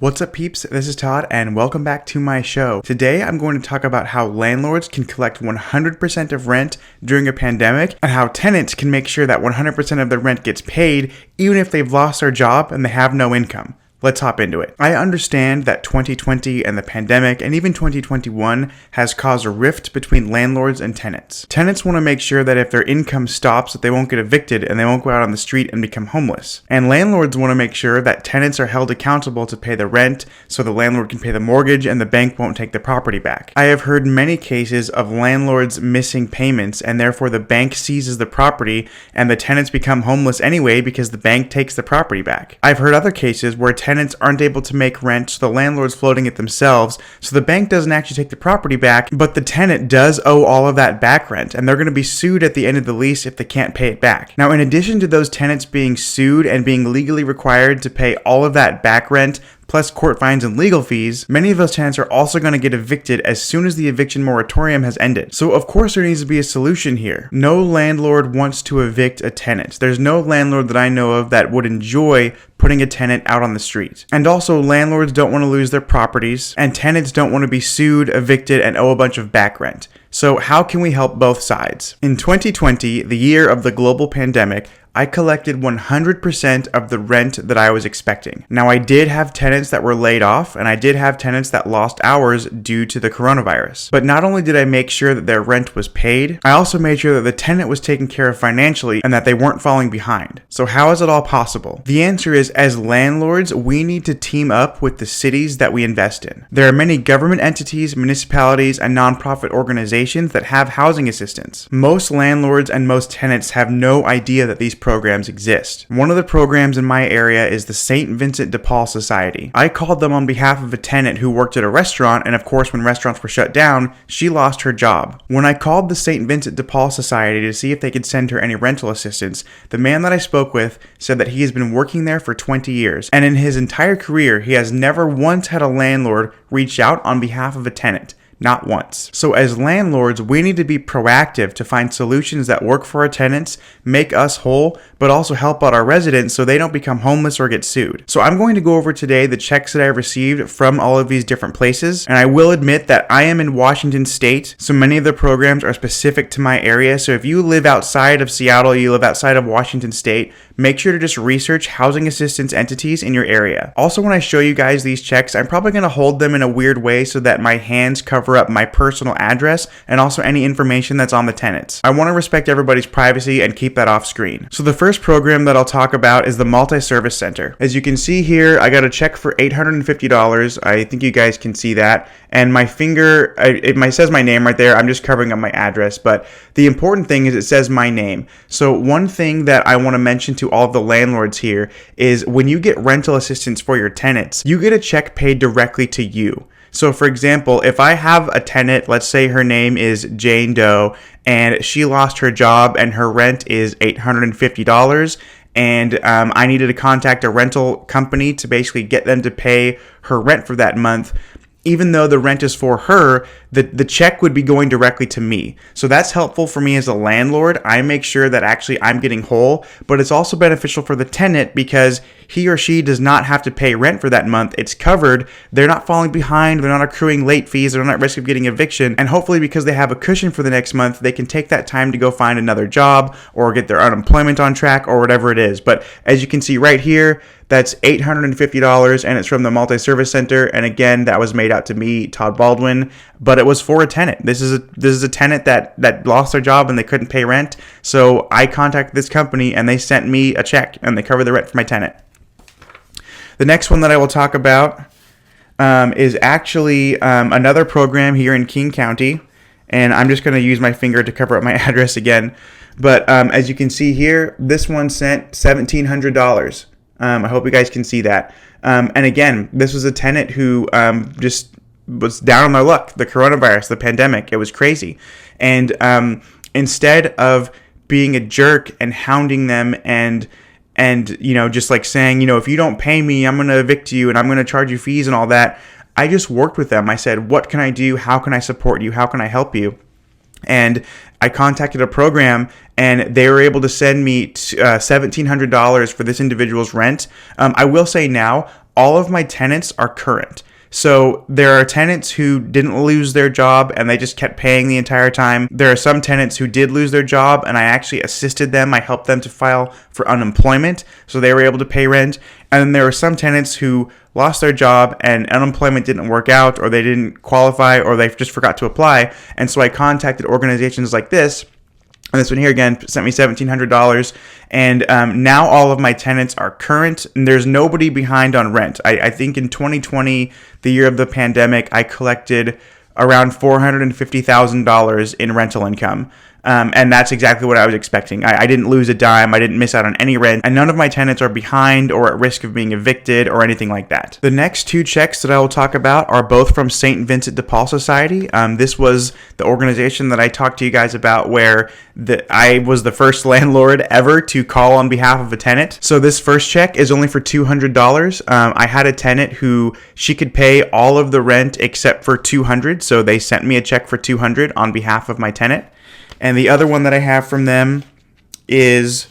What's up, peeps? This is Todd and welcome back to my show. Today I'm going to talk about how landlords can collect 100% of rent during a pandemic and how tenants can make sure that 100% of their rent gets paid even if they've lost their job and they have no income. Let's hop into it. I understand that 2020 and the pandemic and even 2021 has caused a rift between landlords and tenants. Tenants want to make sure that if their income stops that they won't get evicted and they won't go out on the street and become homeless. And landlords want to make sure that tenants are held accountable to pay the rent so the landlord can pay the mortgage and the bank won't take the property back. I have heard many cases of landlords missing payments and therefore the bank seizes the property and the tenants become homeless anyway because the bank takes the property back. I've heard other cases where tenants aren't able to make rent, so the landlord's floating it themselves, so the bank doesn't actually take the property back, but the tenant does owe all of that back rent, and they're going to be sued at the end of the lease if they can't pay it back. Now, in addition to those tenants being sued and being legally required to pay all of that back rent, plus court fines and legal fees, many of those tenants are also going to get evicted as soon as the eviction moratorium has ended. So of course there needs to be a solution here. No landlord wants to evict a tenant. There's no landlord that I know of that would enjoy putting a tenant out on the street. And also landlords don't want to lose their properties, and tenants don't want to be sued, evicted, and owe a bunch of back rent. So how can we help both sides? In 2020, the year of the global pandemic, I collected 100% of the rent that I was expecting. Now, I did have tenants that were laid off, and I did have tenants that lost hours due to the coronavirus. But not only did I make sure that their rent was paid, I also made sure that the tenant was taken care of financially and that they weren't falling behind. So how is it all possible? The answer is, as landlords, we need to team up with the cities that we invest in. There are many government entities, municipalities, and nonprofit organizations that have housing assistance. Most landlords and most tenants have no idea that these programs exist. One of the programs in my area is the St. Vincent de Paul Society. I called them on behalf of a tenant who worked at a restaurant, and of course when restaurants were shut down, she lost her job. When I called the St. Vincent de Paul Society to see if they could send her any rental assistance, the man that I spoke with said that he has been working there for 20 years, and in his entire career he has never once had a landlord reach out on behalf of a tenant. Not once. So as landlords, we need to be proactive to find solutions that work for our tenants, make us whole, but also help out our residents so they don't become homeless or get sued. So I'm going to go over today the checks that I received from all of these different places. And I will admit that I am in Washington State, so many of the programs are specific to my area. So if you live outside of Seattle, you live outside of Washington State, make sure to just research housing assistance entities in your area. Also, when I show you guys these checks, I'm probably going to hold them in a weird way so that my hands cover up my personal address and also any information that's on the tenants. I want to respect everybody's privacy and keep that off screen. So the first program that I'll talk about is the MultiService Center. As you can see here, I got a check for $850. I think you guys can see that. And my finger, it says my name right there. I'm just covering up my address. But the important thing is it says my name. So one thing that I want to mention to all of the landlords here is when you get rental assistance for your tenants, you get a check paid directly to you. So for example, if I have a tenant, let's say her name is Jane Doe, and she lost her job and her rent is $850, and I needed to contact a rental company to basically get them to pay her rent for that month, even though the rent is for her, the check would be going directly to me. So that's helpful for me as a landlord. I make sure that actually I'm getting whole, but it's also beneficial for the tenant because he or she does not have to pay rent for that month. It's covered. They're not falling behind. They're not accruing late fees. They're not at risk of getting eviction. And hopefully because they have a cushion for the next month, they can take that time to go find another job or get their unemployment on track or whatever it is. But as you can see right here, that's $850 and it's from the MultiService Center. And again, that was made out to me, Todd Baldwin, but it was for a tenant. This is a tenant that lost their job and they couldn't pay rent. So I contacted this company and they sent me a check and they covered the rent for my tenant. The next one that I will talk about is actually another program here in King County. And I'm just going to use my finger to cover up my address again. But as you can see here, this one sent $1,700. I hope you guys can see that. And again, this was a tenant who just was down on their luck. The coronavirus, the pandemic, it was crazy. And instead of being a jerk and hounding them and just like saying, if you don't pay me, I'm going to evict you and I'm going to charge you fees and all that, I just worked with them. I said, what can I do? How can I support you? How can I help you? And I contacted a program and they were able to send me $1,700 for this individual's rent. I will say now, all of my tenants are current. So there are tenants who didn't lose their job and they just kept paying the entire time. There are some tenants who did lose their job and I actually assisted them. I helped them to file for unemployment, so they were able to pay rent. And then there were some tenants who lost their job and unemployment didn't work out, or they didn't qualify, or they just forgot to apply. And so I contacted organizations like this. And this one here, again, sent me $1,700. And now all of my tenants are current, and there's nobody behind on rent. I think in 2020, the year of the pandemic, I collected around $450,000 in rental income. And that's exactly what I was expecting. I didn't lose a dime. I didn't miss out on any rent. And none of my tenants are behind or at risk of being evicted or anything like that. The next two checks that I will talk about are both from St. Vincent de Paul Society. This was the organization that I talked to you guys about where I was the first landlord ever to call on behalf of a tenant. So this first check is only for $200. I had a tenant who she could pay all of the rent except for $200. So they sent me a check for $200 on behalf of my tenant. And the other one that I have from them is,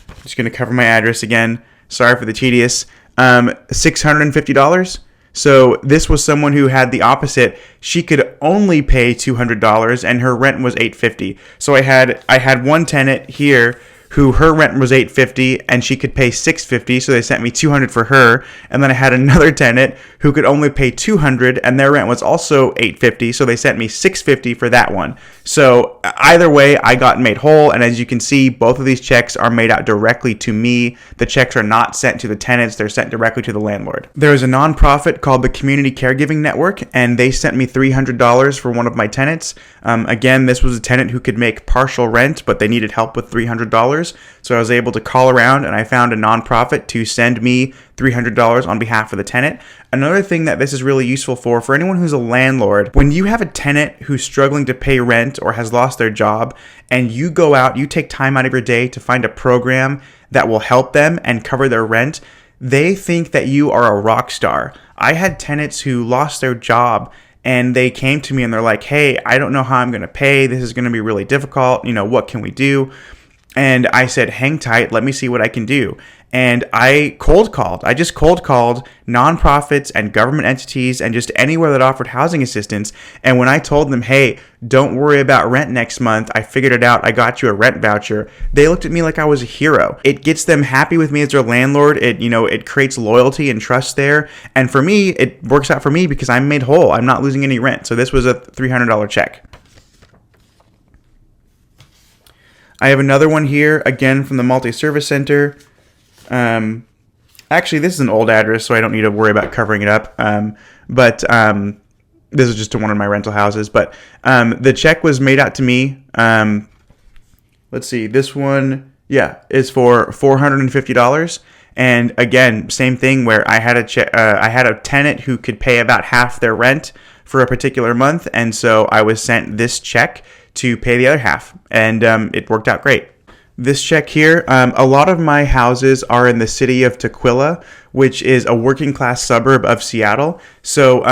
I'm just going to cover my address again. Sorry for the tedious. $650. So this was someone who had the opposite. She could only pay $200 and her rent was $850. So I had one tenant here who her rent was $850 and she could pay $650, so they sent me $200 for her. And then I had another tenant who could only pay $200 and their rent was also $850, so they sent me $650 for that one. So either way, I got made whole, and as you can see, both of these checks are made out directly to me. The checks are not sent to the tenants, they're sent directly to the landlord. There is a nonprofit called the Community Caregiving Network, and they sent me $300 for one of my tenants. Again, this was a tenant who could make partial rent, but they needed help with $300. So I was able to call around and I found a nonprofit to send me $300 on behalf of the tenant. Another thing that this is really useful for anyone who's a landlord, when you have a tenant who's struggling to pay rent or has lost their job, and you go out, you take time out of your day to find a program that will help them and cover their rent, they think that you are a rock star. I had tenants who lost their job and they came to me and they're like, hey, I don't know how I'm going to pay. This is going to be really difficult. What can we do? And I said, hang tight, let me see what I can do. And I just cold called nonprofits and government entities and just anywhere that offered housing assistance. And when I told them, hey, don't worry about rent next month, I figured it out, I got you a rent voucher, they looked at me like I was a hero. It gets them happy with me as their landlord. It creates loyalty and trust there. And for me, it works out for me because I'm made whole. I'm not losing any rent. So this was a $300 check. I have another one here, again from the MultiService Center. Actually, this is an old address, so I don't need to worry about covering it up. But this is just to one of my rental houses. But the check was made out to me. Let's see, this one, is for $450. And again, same thing where I had a tenant who could pay about half their rent for a particular month, and so I was sent this check to pay the other half, and it worked out great. This check here, a lot of my houses are in the city of Tukwila, which is a working class suburb of Seattle. So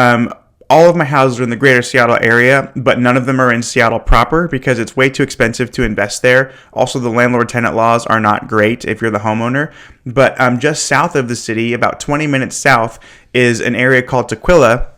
all of my houses are in the greater Seattle area, but none of them are in Seattle proper because it's way too expensive to invest there. Also, the landlord-tenant laws are not great if you're the homeowner. But just south of the city, about 20 minutes south, is an area called Tukwila,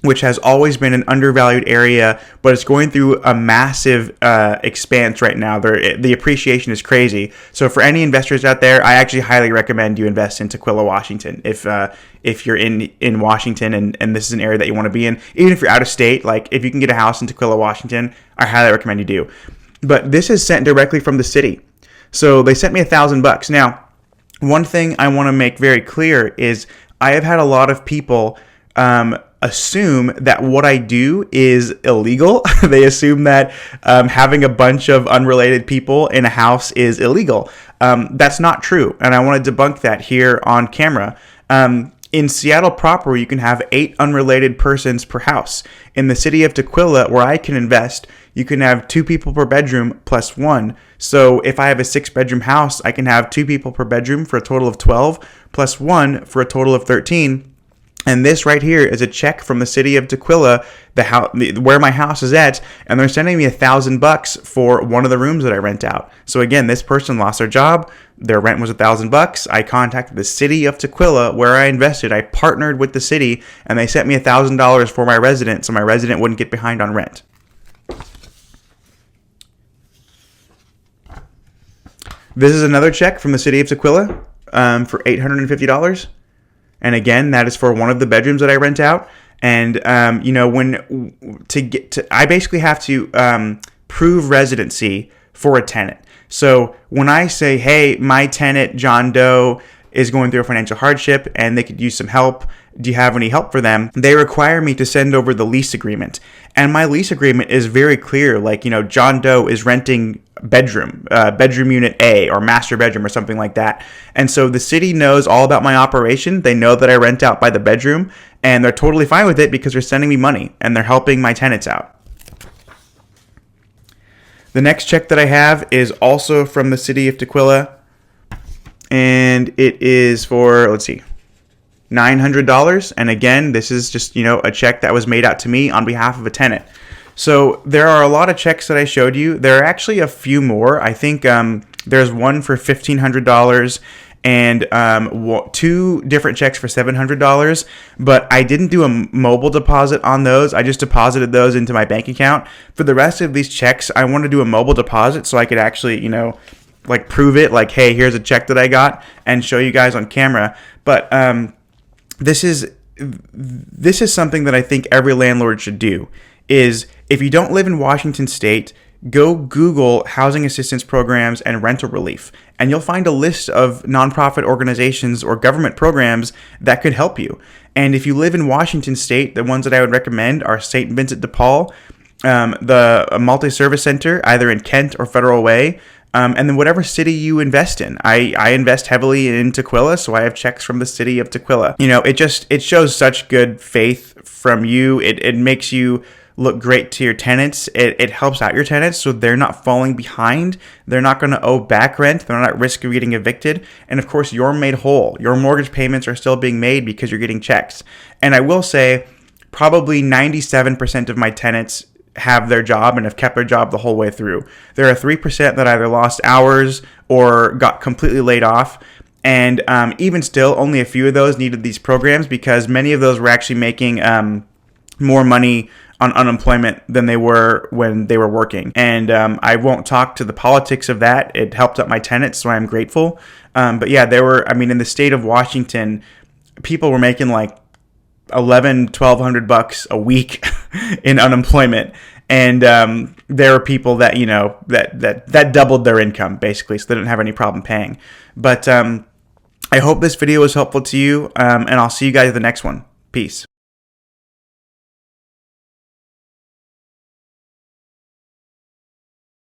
which has always been an undervalued area, but it's going through a massive expanse right now. The appreciation is crazy. So for any investors out there, I actually highly recommend you invest in Tukwila, Washington. If you're in Washington and this is an area that you want to be in, even if you're out of state, like if you can get a house in Tukwila, Washington, I highly recommend you do. But this is sent directly from the city. So they sent me $1,000. Now, one thing I want to make very clear is I have had a lot of people assume that what I do is illegal. They assume that having a bunch of unrelated people in a house is illegal. That's not true, and I want to debunk that here on camera. In Seattle proper, you can have 8 unrelated persons per house. In the city of Tukwila, where I can invest, you can have 2 people per bedroom plus 1. So if I have a 6-bedroom house, I can have 2 people per bedroom for a total of 12 plus 1 for a total of 13. And this right here is a check from the city of Tukwila, where my house is at, and they're sending me $1,000 for one of the rooms that I rent out. So again, this person lost their job. Their rent was $1,000. I contacted the city of Tukwila where I invested. I partnered with the city, and they sent me $1,000 for my resident, so my resident wouldn't get behind on rent. This is another check from the city of Tukwila for $850. And again, that is for one of the bedrooms that I rent out. And, I basically have to prove residency for a tenant. So when I say, hey, my tenant, John Doe, is going through a financial hardship and they could use some help, do you have any help for them? They require me to send over the lease agreement. And my lease agreement is very clear. Like, John Doe is renting bedroom unit A or master bedroom or something like that. And so the city knows all about my operation. They know that I rent out by the bedroom, and they're totally fine with it because they're sending me money and they're helping my tenants out. The next check that I have is also from the city of Tukwila, and it is for, $900. And again, this is just, a check that was made out to me on behalf of a tenant. So there are a lot of checks that I showed you. There are actually a few more. I think there's one for $1,500 and 2 different checks for $700. But I didn't do a mobile deposit on those. I just deposited those into my bank account. For the rest of these checks, I want to do a mobile deposit so I could actually, prove it. Like, hey, here's a check that I got, and show you guys on camera. But this is something that I think every landlord should do. Is if you don't live in Washington State, go Google housing assistance programs and rental relief, and you'll find a list of nonprofit organizations or government programs that could help you. And if you live in Washington State, the ones that I would recommend are St. Vincent de Paul, the MultiService Center, either in Kent or Federal Way, and then whatever city you invest in. I invest heavily in Tukwila, so I have checks from the city of Tukwila. It shows such good faith from you. It makes you look great to your tenants. It helps out your tenants so they're not falling behind. They're not going to owe back rent. They're not at risk of getting evicted. And of course, you're made whole. Your mortgage payments are still being made because you're getting checks. And I will say probably 97% of my tenants have their job and have kept their job the whole way through. There are 3% that either lost hours or got completely laid off. And even still, only a few of those needed these programs because many of those were actually making more money on unemployment than they were when they were working. And I won't talk to the politics of that. It helped out my tenants, so I'm grateful. But yeah, in the state of Washington, people were making like $1,200 a week in unemployment. And there are people that, that doubled their income, basically, so they didn't have any problem paying. But I hope this video was helpful to you, and I'll see you guys in the next one. Peace.